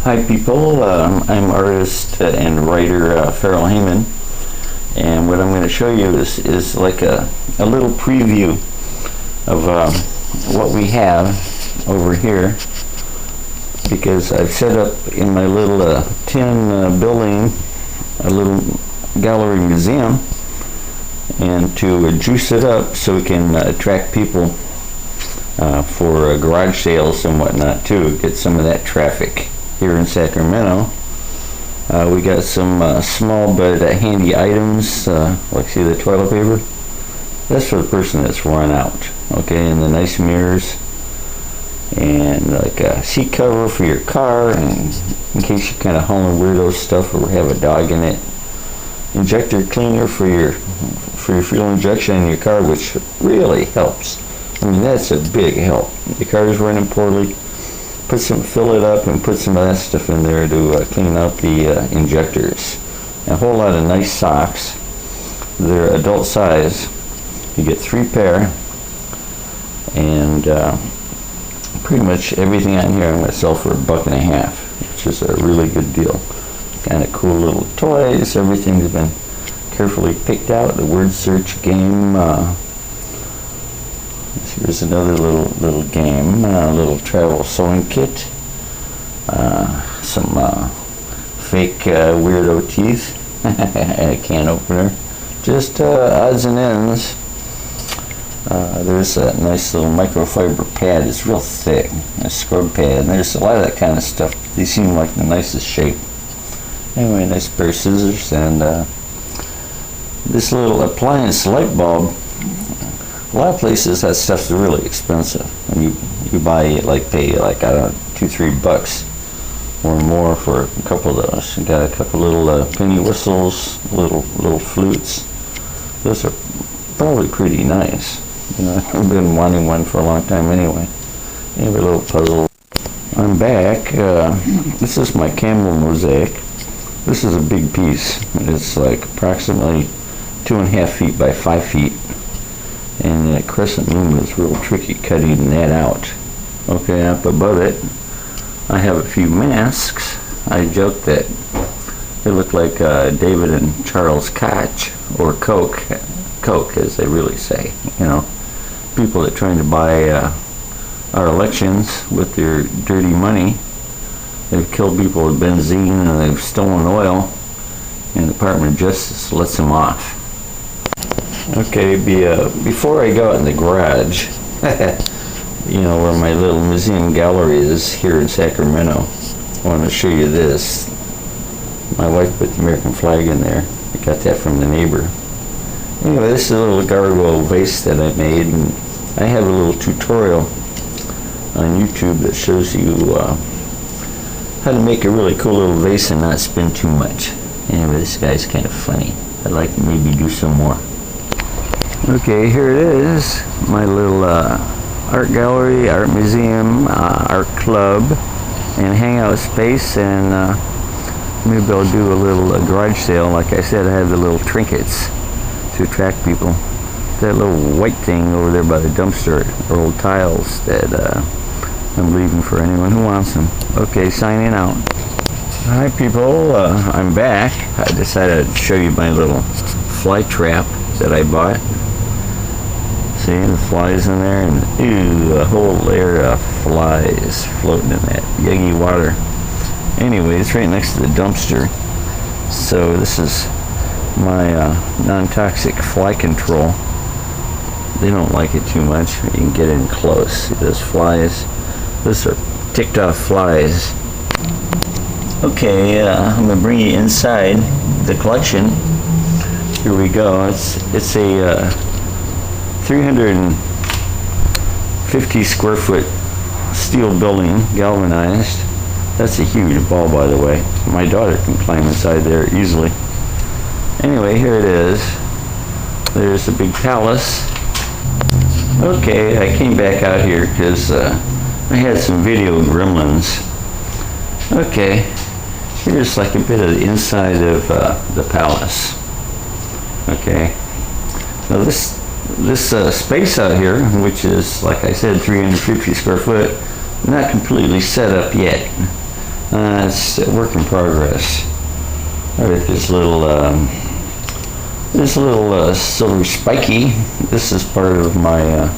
Hi people, I'm artist and writer Farrell Hamann, and what I'm going to show you is like a little preview of what we have over here, because I've set up in my little tin building a little gallery museum, and to juice it up so we can attract people for garage sales and whatnot too, get some of that traffic. Here in Sacramento, we got some small but handy items, like see the toilet paper? That's for the person that's run out, okay, and the nice mirrors, and like a seat cover for your car, and in case you're kind of hauling weirdo stuff or have a dog in it. Injector cleaner for your fuel injection in your car, which really helps. I mean, that's a big help. The car's running poorly, fill it up and put some of that stuff in there to clean out the injectors. A whole lot of nice socks. They're adult size. You get 3 pair, and pretty much everything on here I'm going to sell for $1.50, which is a really good deal. Kind of cool little toys. Everything's been carefully picked out. The word search game. Here's another little game, a little travel sewing kit, some fake weirdo teeth, and a can opener, just odds and ends. There's a nice little microfiber pad. It's real thick, a scrub pad, and there's a lot of that kind of stuff. They seem like the nicest shape. Anyway, nice pair of scissors, and this little appliance light bulb. A lot of places that stuff's really expensive, and you buy pay like I don't know, $2-3 or more for a couple of those. You got a couple little penny whistles, little flutes. Those are probably pretty nice. You know, I've been wanting one for a long time anyway. Anyway, a little puzzle. I'm back. This is my camel mosaic. This is a big piece. It's like approximately 2.5 feet by 5 feet. And that crescent moon was real tricky cutting that out. Okay, up above it, I have a few masks. I joke that they look like David and Charles Koch, or Coke as they really say. You know, people that are trying to buy our elections with their dirty money. They've killed people with benzene, and they've stolen oil, and the Department of Justice lets them off. Okay, before I go out in the garage, you know, where my little museum gallery is here in Sacramento, I want to show you this. My wife put the American flag in there. I got that from the neighbor. Anyway, this is a little gargoyle vase that I made, and I have a little tutorial on YouTube that shows you how to make a really cool little vase and not spend too much. Anyway, this guy's kind of funny. I'd like to maybe do some more. Okay, here it is, my little art gallery, art museum, art club, and hangout space, and maybe I'll do a little garage sale. Like I said, I have the little trinkets to attract people. That little white thing over there by the dumpster are old tiles that I'm leaving for anyone who wants them. Okay, signing out. Hi people, I'm back. I decided to show you my little fly trap that I bought. See the flies in there, and ooh, a whole layer of flies floating in that yeggy water. Anyway, it's right next to the dumpster. So this is my non-toxic fly control. They don't like it too much. You can get in close. See those flies? Those are ticked off flies. Okay, I'm gonna bring you inside the collection. Here we go. It's a 350 square foot steel building, galvanized. That's a huge ball, by the way. My daughter can climb inside there easily. Anyway, here it is. There's a big palace. Okay, I came back out here because I had some video gremlins. Okay, here's like a bit of the inside of the palace. Okay, now this space out here, which is, like I said, 350 square foot, not completely set up yet. It's a work in progress. All right, this little silver spiky. This is part of my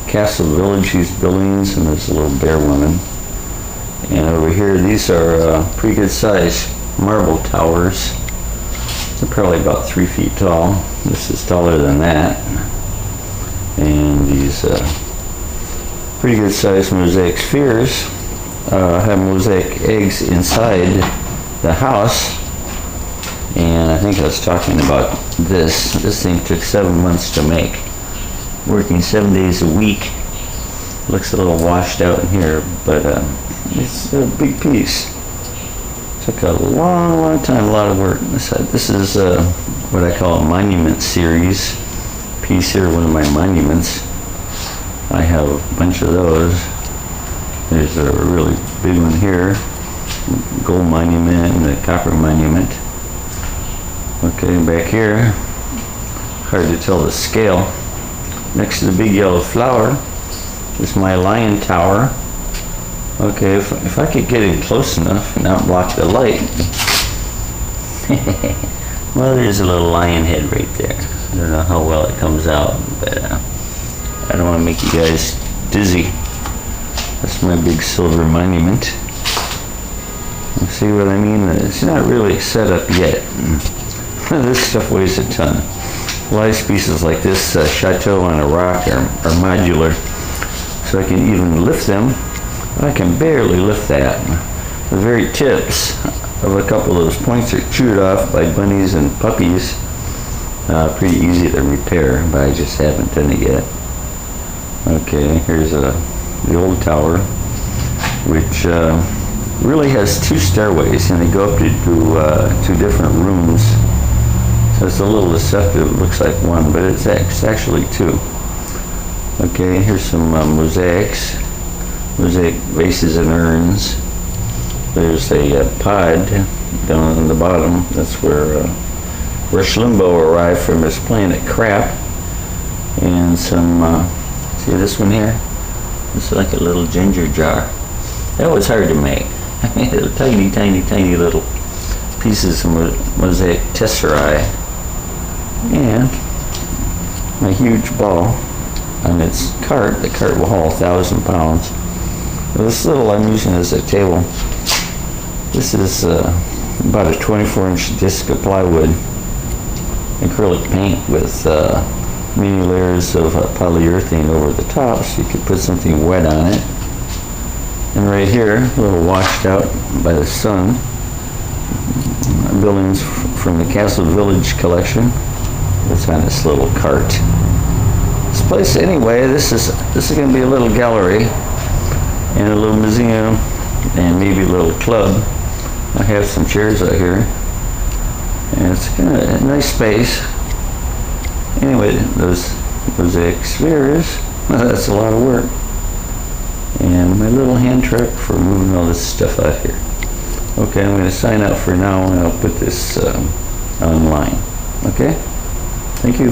Castle Village. These buildings, and there's a little bear woman. And over here, these are pretty good size marble towers. They're probably about 3 feet tall. This is taller than that. And these pretty good sized mosaic spheres have mosaic eggs inside the house. And I think I was talking about this. This thing took 7 months to make. Working 7 days a week. Looks a little washed out in here, but it's a big piece. Took a long time, a lot of work. This is what I call a monument series piece here, one of my monuments. I have a bunch of those. There's a really big one here, gold monument and a copper monument. Okay, back here, hard to tell the scale. Next to the big yellow flower is my lion tower. Okay, if I could get in close enough and not block the light. Well, there's a little lion head right there. I don't know how well it comes out, but I don't want to make you guys dizzy. That's my big silver monument. You see what I mean? It's not really set up yet. This stuff weighs a ton. A lot of pieces like this chateau on a rock are modular, so I can even lift them. I can barely lift that. The very tips of a couple of those points are chewed off by bunnies and puppies. Pretty easy to repair, but I just haven't done it yet. Okay, here's the old tower, which really has 2 stairways, and they go up to 2 different rooms. So it's a little deceptive. It looks like 1, but it's actually 2. Okay, here's some mosaics. Mosaic vases and urns. There's a pod down on the bottom. That's where Schlimbo arrived from his planet Crap. And some, see this one here? It's like a little ginger jar. That was hard to make. I made a tiny little pieces of mosaic tesserae. And a huge ball on its cart. The cart will haul 1,000 pounds. This little I'm using as a table. This is about a 24-inch disc of plywood, acrylic paint with many layers of polyurethane over the top, so you could put something wet on it. And right here, a little washed out by the sun, buildings from the Castle Village collection. It's on this little cart. This place, anyway, this is going to be a little gallery and a little museum and maybe a little club. I have some chairs out here, and it's kind of a nice space. Anyway, those mosaic spheres, well, that's a lot of work. And my little hand truck for moving all this stuff out here. Okay, I'm going to sign out for now, and I'll put this online. Okay? Thank you.